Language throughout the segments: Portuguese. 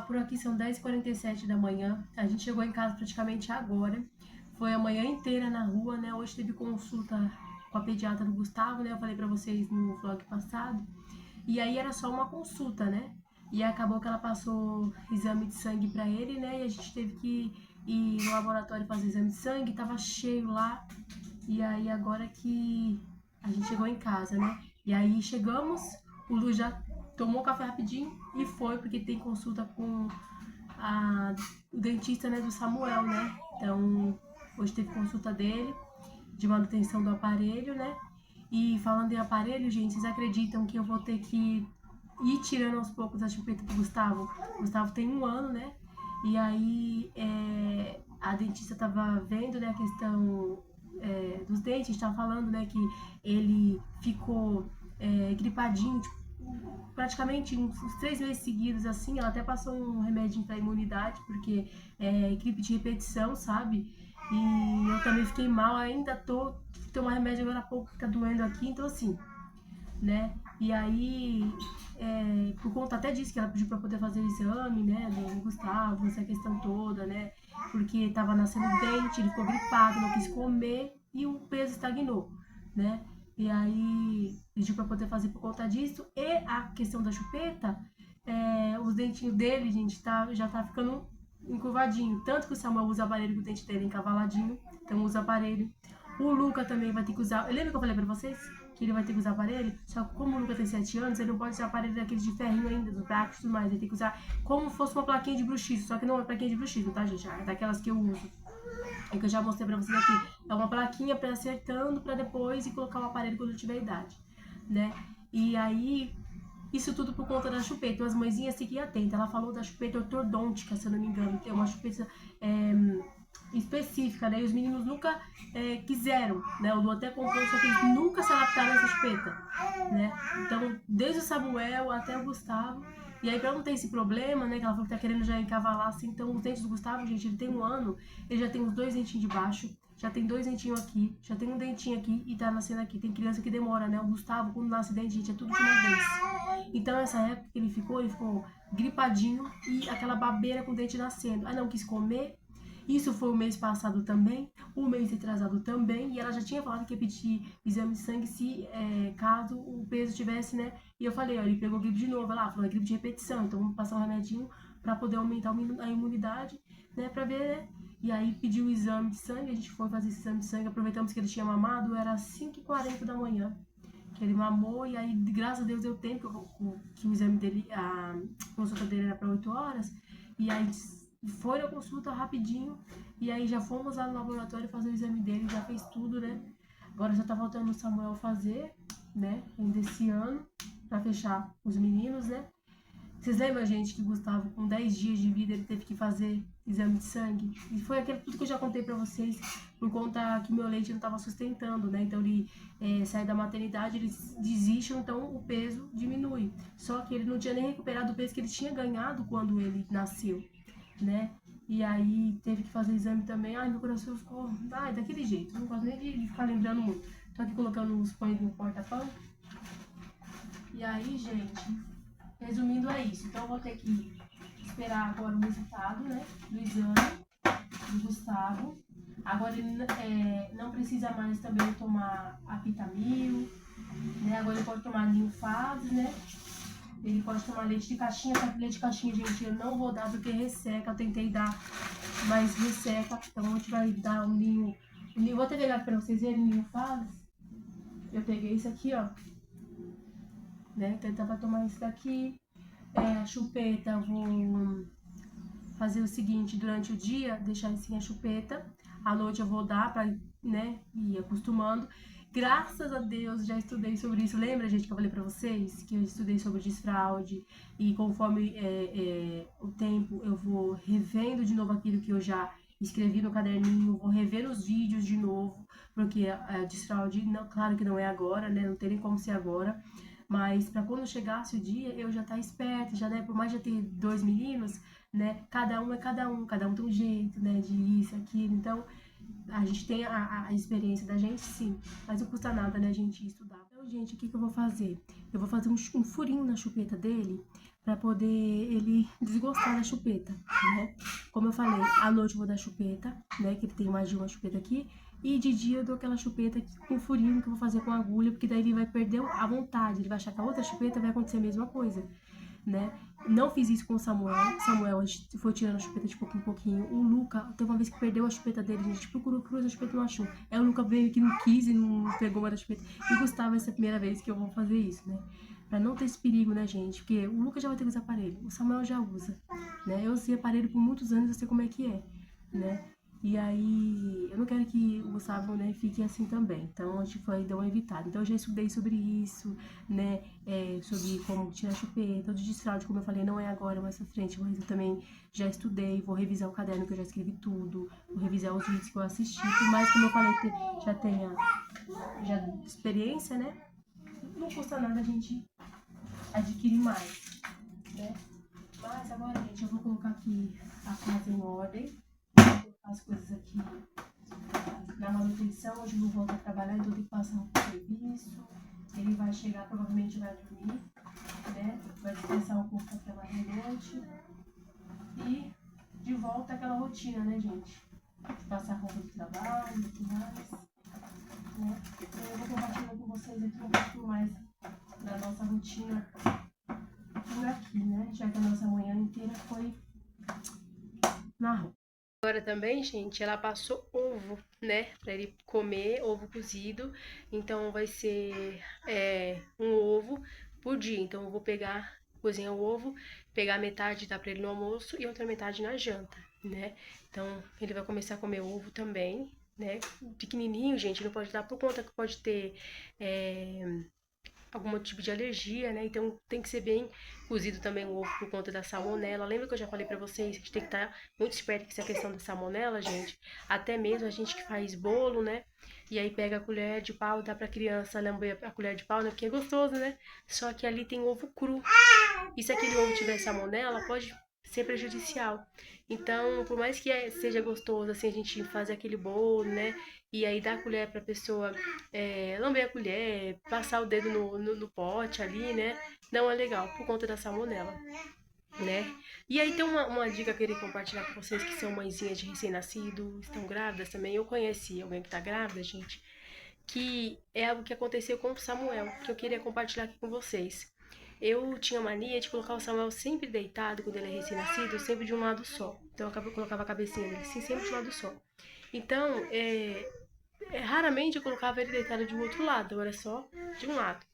por aqui são 10h47 da manhã. A gente chegou em casa praticamente agora. Foi a manhã inteira na rua, né? Hoje teve consulta com a pediatra do Gustavo, né? Eu falei pra vocês no vlog passado. E aí era só uma consulta, né? E acabou que ela passou exame de sangue pra ele, né? E a gente teve que ir no laboratório fazer exame de sangue. Tava cheio lá. E aí agora que a gente chegou em casa, né? E aí chegamos, o Lu já tomou café rapidinho e foi, porque tem consulta com o dentista, né, do Samuel, né? Então, hoje teve consulta dele, de manutenção do aparelho, né? E falando em aparelho, gente, vocês acreditam que eu vou ter que ir tirando aos poucos a chupeta do Gustavo? O Gustavo tem 1 ano, né? E aí a dentista tava vendo, né, a questão dos dentes, estava falando, né, que ele ficou gripadinho, tipo, praticamente uns 3 meses seguidos, assim. Ela até passou um remédio para imunidade, porque é gripe de repetição, sabe? E eu também fiquei mal, ainda tô tomando remédio agora há pouco que tá doendo aqui, então assim, né? E aí, por conta até disso que ela pediu para poder fazer o exame, né, do Gustavo, essa questão toda, né? Porque tava nascendo dente, ele ficou gripado, não quis comer e o peso estagnou, né? E aí pediu para poder fazer por conta disso. E a questão da chupeta, os dentinhos dele, gente, já tá ficando encurvadinho. Tanto que o Samuel usa aparelho com o dente dele encavaladinho, então usa aparelho. O Luca também vai ter que usar. Lembra que eu falei pra vocês? Que ele vai ter que usar aparelho? Só que como o Luca tem 7 anos, ele não pode usar aparelho daqueles de ferrinho ainda, dos braços e tudo mais. Ele tem que usar como se fosse uma plaquinha de bruxismo. Só que não é uma plaquinha de bruxismo, tá, gente? É daquelas que eu uso. É que eu já mostrei pra vocês aqui. É uma plaquinha pra acertando pra depois e colocar o aparelho quando tiver idade, né? E aí, isso tudo por conta da chupeta. As mãezinhas fiquem atentas. Ela falou da chupeta ortodôntica, se eu não me engano, que é uma chupeta específica, né? E os meninos nunca quiseram, né? O Lu até comprou, só que eles nunca se adaptaram a essa chupeta, né? Então, desde o Samuel até o Gustavo. E aí, pra não ter esse problema, né? Que ela falou que tá querendo já encavalar, assim. Então, os dentes do Gustavo, gente, ele tem 1 ano, ele já tem os 2 dentinhos de baixo, já tem 2 dentinhos aqui, já tem um dentinho aqui e tá nascendo aqui. Tem criança que demora, né? O Gustavo, quando nasce dente, gente, é tudo de uma vez. Então, essa época que ele ficou gripadinho e aquela babeira com o dente nascendo. Aí não quis comer. Isso foi o mês passado também, o mês retrasado também, e ela já tinha falado que ia pedir exame de sangue se caso o peso tivesse, né? E eu falei, ó, ele pegou gripe de novo. Ela falou, é gripe de repetição, então vamos passar um remedinho pra poder aumentar a imunidade, né? Pra ver, né? E aí pediu o exame de sangue, a gente foi fazer esse exame de sangue, aproveitamos que ele tinha mamado, era 5h40 da manhã que ele mamou, e aí, graças a Deus, deu tempo, que o exame dele, a consulta dele era para 8 horas, e aí foi na consulta rapidinho, e aí já fomos lá no laboratório fazer o exame dele, já fez tudo, né? Agora já tá faltando o Samuel fazer, né, ainda esse ano, pra fechar os meninos, né? Vocês lembram, gente, que o Gustavo, com 10 dias de vida, ele teve que fazer exame de sangue? E foi aquilo tudo que eu já contei pra vocês, por conta que o meu leite não tava sustentando, né? Então ele sai da maternidade, ele desiste, então o peso diminui. Só que ele não tinha nem recuperado o peso que ele tinha ganhado quando ele nasceu, né? E aí teve que fazer exame também. Ai, meu coração ficou daquele jeito. Não gosto nem de ficar lembrando muito. Tô aqui colocando os pães no porta-pão. E aí, gente, resumindo, é isso. Então eu vou ter que esperar agora o resultado, né, do exame do Gustavo. Agora ele não precisa mais também tomar Aptamil, né? Agora ele pode tomar Ninfase, né? Ele pode tomar leite de caixinha, só que leite de caixinha, gente, eu não vou dar porque resseca. Eu tentei dar, mas resseca. Então a gente vai dar um ninho. Vou até pegar pra vocês verem Ninfase. Eu peguei esse aqui, ó. Né? Tentar pra tomar esse daqui. A chupeta, eu vou fazer o seguinte, durante o dia, deixar assim a chupeta. À noite eu vou dar pra, né, ir acostumando. Graças a Deus, já estudei sobre isso. Lembra, gente, que eu falei pra vocês? Que eu estudei sobre desfraude. E conforme o tempo, eu vou revendo de novo aquilo que eu já escrevi no caderninho. Vou rever os vídeos de novo. Porque a desfraude, não, claro que não é agora, né? Não tem nem como ser agora. Mas para quando chegasse o dia, eu já tá esperta, já, né? Por mais já ter 2 meninos, né? Cada um é cada um tem um jeito, né? De isso, aquilo. Então, A gente tem a experiência da gente, sim, mas não custa nada, né, a gente estudar. Então, gente, o que eu vou fazer? Eu vou fazer um furinho na chupeta dele pra poder ele desgostar da chupeta, né? Como eu falei, à noite eu vou dar chupeta, né, que ele tem mais de uma chupeta aqui, e de dia eu dou aquela chupeta aqui com furinho que eu vou fazer com agulha, porque daí ele vai perder a vontade, ele vai achar que a outra chupeta vai acontecer a mesma coisa, né? Não fiz isso com o Samuel. Samuel, a gente foi tirando a chupeta de pouquinho em pouquinho. O Luca, teve uma vez que perdeu a chupeta dele, a gente procurou a chupeta não achou. Aí o Luca veio que não quis e não pegou uma da chupeta. E o Gustavo, essa é a primeira vez que eu vou fazer isso, né? Pra não ter esse perigo, né, gente? Porque o Luca já vai ter esse aparelho, o Samuel já usa, né? Eu usei aparelho por muitos anos, eu sei como é que é, né? E aí, eu não quero que o Gustavo, né, fique assim também. Então, a gente foi dar uma evitada. Então, eu já estudei sobre isso, né, sobre como tirar chupeta, o desfraude, como eu falei, não é agora, mais pra frente, mas eu também já estudei, vou revisar o caderno que eu já escrevi tudo, vou revisar os vídeos que eu assisti, por mais que, como eu falei, já tenha experiência, né, não custa nada a gente adquirir mais, né. Mas agora, gente, eu vou colocar aqui a casa em ordem, as coisas aqui na manutenção. Hoje eu vou voltar a trabalhar, então eu tenho que passar um serviço. Ele vai chegar, provavelmente vai dormir, né? Vai descansar um pouco para trabalhar à noite. E de volta aquela rotina, né, gente? De passar roupa de trabalho e tudo mais, né? Então eu vou compartilhar com vocês aqui um pouco mais da nossa rotina por aqui, né? Já que a nossa manhã inteira foi na rua. Agora também, gente, ela passou ovo, né, pra ele comer, ovo cozido. Então vai ser um ovo por dia. Então eu vou cozinhar o ovo, pegar metade, dar pra ele no almoço e outra metade na janta, né. Então ele vai começar a comer ovo também, né. Pequenininho, gente, não pode dar por conta que pode ter algum tipo de alergia, né? Então tem que ser bem cozido também o ovo por conta da salmonela. Lembra que eu já falei pra vocês que a gente tem que estar muito esperto com essa questão da salmonela, gente? Até mesmo a gente que faz bolo, né? E aí pega a colher de pau, dá pra criança lamber a colher de pau, né? Porque é gostoso, né? Só que ali tem ovo cru. E se aquele ovo tiver salmonela, pode ser prejudicial. Então, por mais que seja gostoso, assim, a gente fazer aquele bolo, né? E aí dar a colher pra pessoa lamber a colher, passar o dedo no pote ali, né? Não é legal, por conta da salmonela, né? E aí tem uma dica que eu queria compartilhar com vocês que são mãezinhas de recém-nascido, estão grávidas também. Eu conheci alguém que tá grávida, gente, que é algo que aconteceu com o Samuel, que eu queria compartilhar aqui com vocês. Eu tinha mania de colocar o Samuel sempre deitado, quando ele é recém-nascido, sempre de um lado só. Então eu colocava a cabecinha dele assim, sempre de um lado só. Então, raramente eu colocava ele deitado de um outro lado, eu era só de um lado.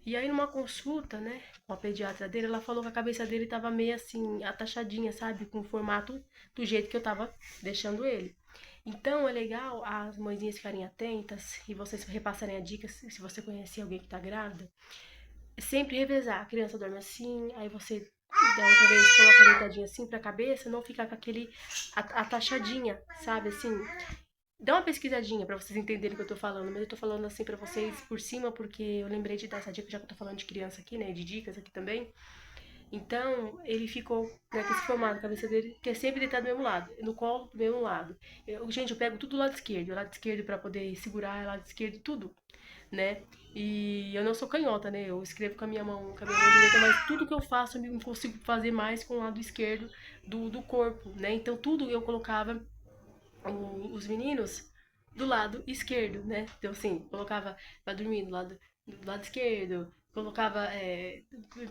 E aí numa consulta, né, com a pediatra dele, ela falou que a cabeça dele tava meio assim, atachadinha, sabe? Com o formato do jeito que eu tava deixando ele. Então é legal as mãezinhas ficarem atentas e vocês repassarem a dica, se você conhece alguém que tá grávida, sempre revezar. A criança dorme assim, aí você da outra vez coloca deitadinha assim pra cabeça, não ficar com aquele atachadinha, sabe, assim. Dá uma pesquisadinha pra vocês entenderem o que eu tô falando, mas eu tô falando assim pra vocês por cima, porque eu lembrei de dar essa dica, já que eu tô falando de criança aqui, né, de dicas aqui também. Então, ele ficou, né, com esse formato, a cabeça dele, que é sempre deitado do mesmo lado, no colo do mesmo lado. Gente, eu pego tudo do lado esquerdo, pra poder segurar, lado esquerdo, tudo, né? E eu não sou canhota, né? Eu escrevo com a minha mão direita, mas tudo que eu faço eu não consigo fazer mais com o lado esquerdo do corpo, né? Então, tudo eu colocava os meninos do lado esquerdo, né? Então, assim, colocava pra dormir do lado esquerdo, colocava,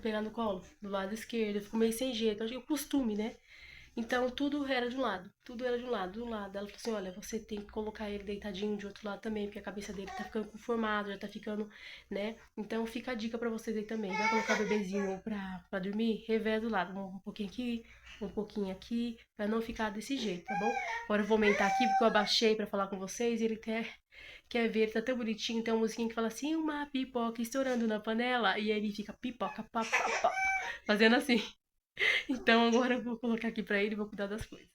pegar no colo do lado esquerdo, ficou meio sem jeito, acho que é o costume, né? Então, tudo era de um lado, tudo era de um lado, do lado. Ela falou assim, olha, você tem que colocar ele deitadinho de outro lado também, porque a cabeça dele tá ficando conformada, já tá ficando, né? Então, fica a dica pra vocês aí também. Vai colocar o bebezinho pra dormir, revés do lado, um pouquinho aqui, um pouquinho aqui, pra não ficar desse jeito, tá bom? Agora eu vou aumentar aqui, porque eu abaixei pra falar com vocês, e ele quer ver, tá tão bonitinho, tem uma musiquinha que fala assim, uma pipoca estourando na panela, e aí ele fica pipoca, pá, pá, pá, fazendo assim. Então agora eu vou colocar aqui pra ele e vou cuidar das coisas.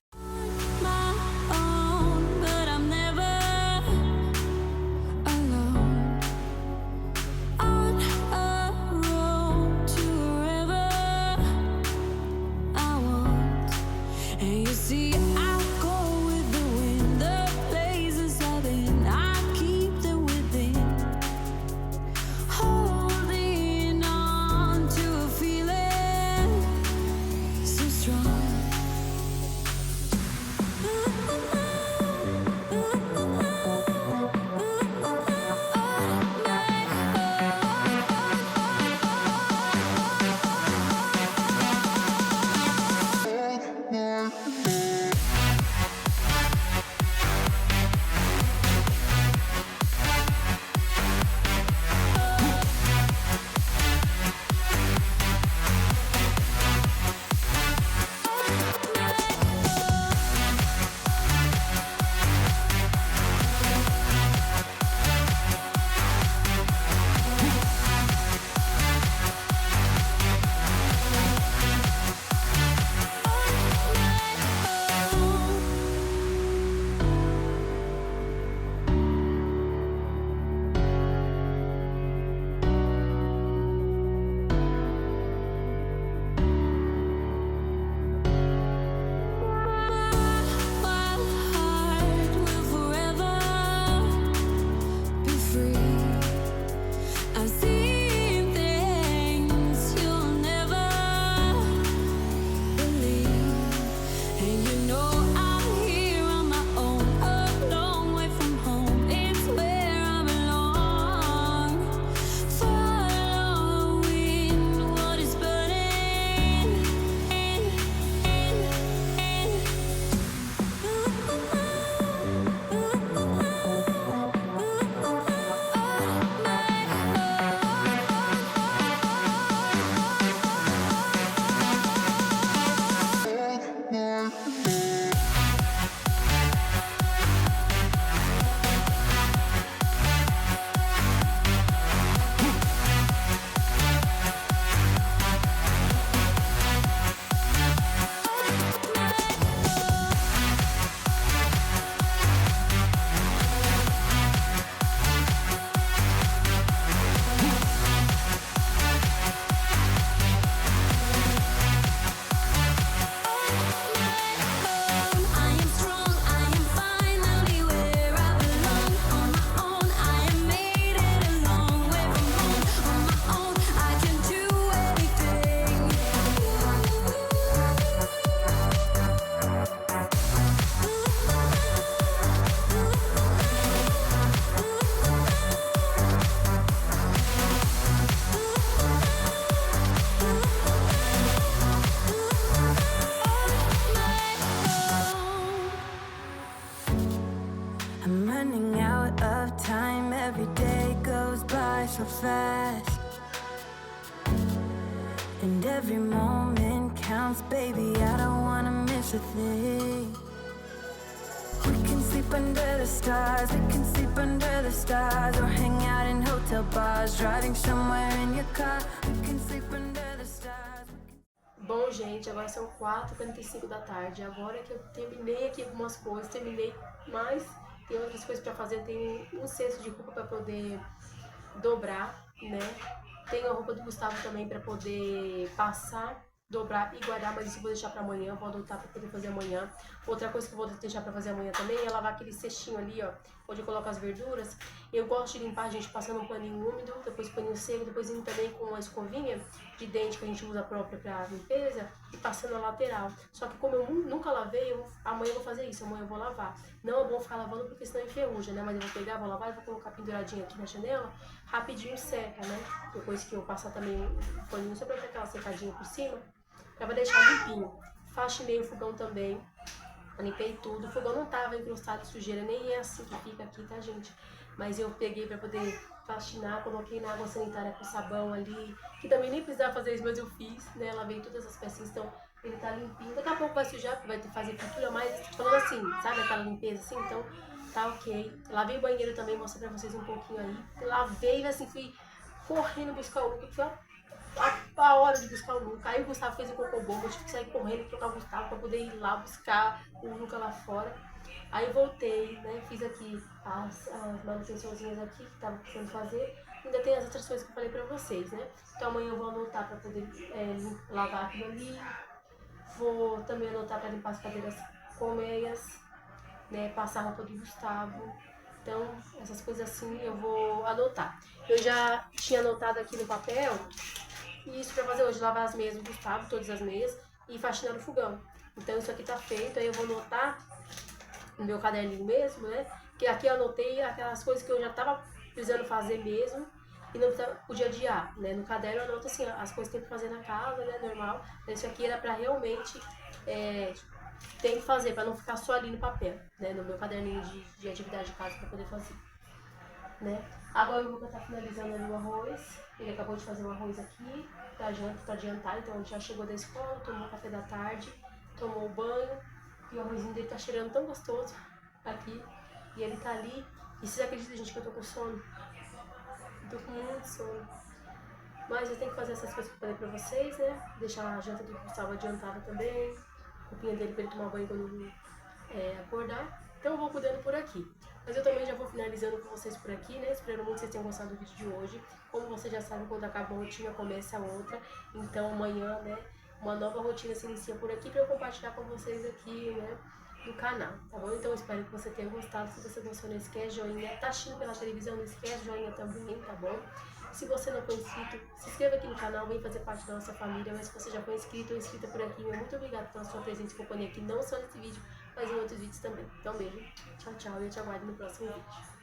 See, I go with the wind, the blazes by so fast, and every moment counts, baby, I don't wanna miss a thing. We can sleep under the stars, we can sleep under the stars, or hang out in hotel bars, driving somewhere in your car. We can sleep under the stars. Bom, gente, agora são 4h45 da tarde. Agora que eu terminei aqui algumas coisas, mas tem outras coisas pra fazer. Tem um cesto de roupa pra poder dobrar, né? Tem a roupa do Gustavo também pra poder passar, dobrar e guardar, mas isso eu vou deixar pra amanhã, vou adotar pra poder fazer amanhã. Outra coisa que eu vou deixar pra fazer amanhã também é lavar aquele cestinho ali, ó, onde eu coloco as verduras. Eu gosto de limpar, gente, passando um paninho úmido, depois paninho seco, depois indo também com uma escovinha de dente que a gente usa própria pra limpeza e passando a lateral. Só que como eu nunca lavei, amanhã eu vou fazer isso, amanhã eu vou lavar. Não é bom ficar lavando porque senão enferruja, né? Mas eu vou pegar, vou lavar e vou colocar penduradinho aqui na janela, rapidinho seca, né? Depois que eu passar também o paninho só pra ter aquela secadinha por cima, pra deixar limpinho. Faxinei o fogão também, limpei tudo. O fogão não tava encrustado de sujeira, nem é assim que fica aqui, tá, gente? Mas eu peguei pra poder faxinar, coloquei na água sanitária com sabão ali, que também nem precisava fazer isso, mas eu fiz, né? Lavei todas as pecinhas, então ele tá limpinho. Daqui a pouco vai sujar, porque vai ter que fazer pintura, mas falando assim, sabe aquela limpeza assim? Então tá ok. Lavei o banheiro também, mostrei pra vocês um pouquinho aí. Lavei, assim, fui correndo buscar o Luca, que foi a hora de buscar o Luca. Aí o Gustavo fez o cocô bomba, eu tive que sair correndo e trocar o Gustavo pra poder ir lá buscar o Luca lá fora. Aí voltei, né, fiz aqui as manutençãozinhas aqui que tava precisando fazer. Ainda tem as outras coisas que eu falei pra vocês, né. Então amanhã eu vou anotar pra poder lavar aquilo ali. Vou também anotar pra limpar as cadeiras colmeias, né, passar a roupa do Gustavo. Então, essas coisas assim eu vou anotar. Eu já tinha anotado aqui no papel isso pra fazer hoje, lavar as meias do Gustavo, todas as meias, e faxinar o fogão. Então isso aqui tá feito, aí eu vou anotar no meu caderninho mesmo, né? Que aqui eu anotei aquelas coisas que eu já tava precisando fazer mesmo e não podia adiar, né? No caderno eu anoto assim, as coisas que tem que fazer na casa, né? Normal. Isso aqui era pra realmente tem que fazer, pra não ficar só ali no papel, né? No meu caderninho de atividade de casa pra poder fazer, né? Agora o Luca tá finalizando ali o arroz. Ele acabou de fazer o arroz aqui pra janta, pra adiantar. Então ele já chegou da escola, tomou o café da tarde, tomou o banho. E o arrozinho dele tá cheirando tão gostoso aqui. E ele tá ali. E vocês acreditam, gente, que eu tô com sono? Eu tô com muito sono. Mas eu tenho que fazer essas coisas que eu falei pra vocês, né? Deixar a janta do Gustavo adiantada também. A roupinha dele pra ele tomar banho quando ele acordar. Então eu vou cuidando por aqui. Mas eu também já vou finalizando com vocês por aqui, né? Espero muito que vocês tenham gostado do vídeo de hoje. Como vocês já sabem, quando acaba uma rotina, começa a outra. Então amanhã, né, uma nova rotina se inicia por aqui pra eu compartilhar com vocês aqui, né, no canal, tá bom? Então espero que você tenha gostado. Se você gostou, não esquece joinha. Tá assistindo pela televisão, não esquece joinha também, tá bom? Se você não for inscrito, se inscreva aqui no canal, vem fazer parte da nossa família. Mas se você já foi inscrito ou inscrita por aqui, meu muito obrigado pela sua presença e companhia aqui, não só nesse vídeo, mas em outros vídeos também. Então, beijo, tchau, tchau, e eu te aguardo no próximo vídeo.